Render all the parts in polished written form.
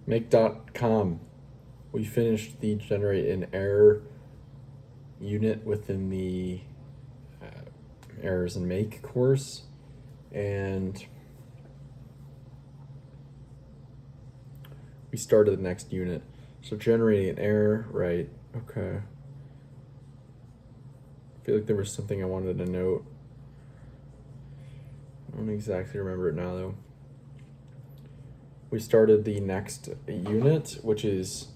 Make.com. We finished the generate an error unit within the errors and make course, and we started the next unit. So generating an error, right? Okay. I feel like there was something I wanted to note. I don't exactly remember it now though. We started the next unit, which is,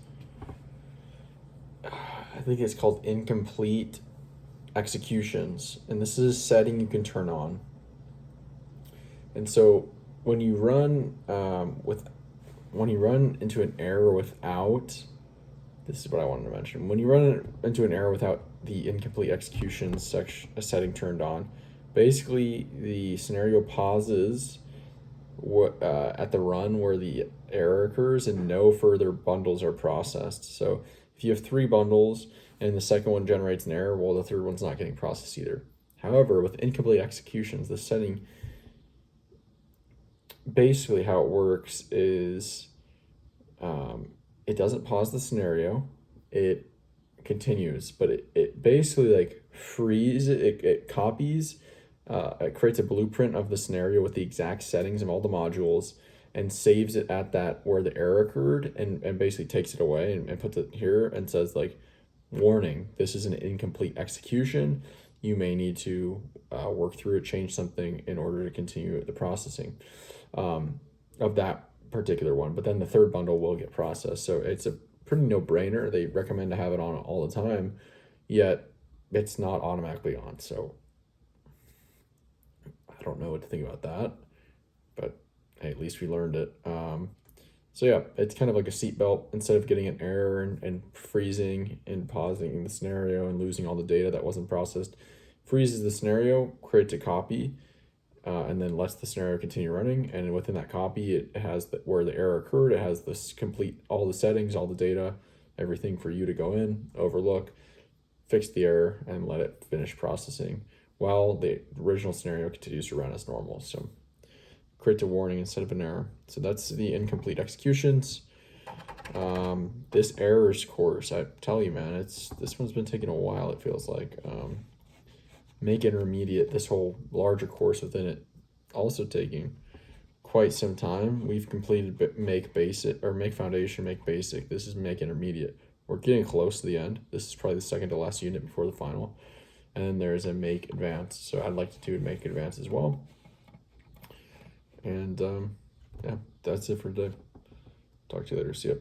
I think it's called incomplete executions, and this is a setting you can turn on. And so when you run when you run into an error without, this is what I wanted to mention. When you run into an error without the incomplete execution setting turned on, basically the scenario pauses at the run where the error occurs, and no further bundles are processed. So if you have 3 bundles and the second one generates an error, well, the third one's not getting processed either. However, with incomplete executions, the setting, basically how it works is it doesn't pause the scenario, it continues, but it basically like frees it copies, it creates a blueprint of the scenario with the exact settings of all the modules, and saves it at that where the error occurred, and basically takes it away and puts it here and says like, warning, this is an incomplete execution. You may need to work through it, change something in order to continue the processing of that particular one. But then the third bundle will get processed. So it's a pretty no-brainer. They recommend to have it on all the time, yet it's not automatically on. So I don't know what to think about that, but hey, at least we learned it. So yeah, it's kind of like a seatbelt. Instead of getting an error and freezing and pausing the scenario and losing all the data that wasn't processed, freezes the scenario, creates a copy, and then lets the scenario continue running. And within that copy, it has where the error occurred. It has this complete, all the settings, all the data, everything for you to go in, overlook, fix the error, and let it finish processing while the original scenario continues to run as normal. So creates a warning instead of an error. So that's the incomplete executions. This errors course, I tell you, man, this one's been taking a while, it feels like. Make intermediate, this whole larger course within it, also taking quite some time. We've completed make basic, or make foundation, make basic. This is make intermediate. We're getting close to the end. This is probably the second to last unit before the final. And then there's a make advanced. So I'd like to do make advanced as well. And yeah, that's it for today. Talk to you later. See ya.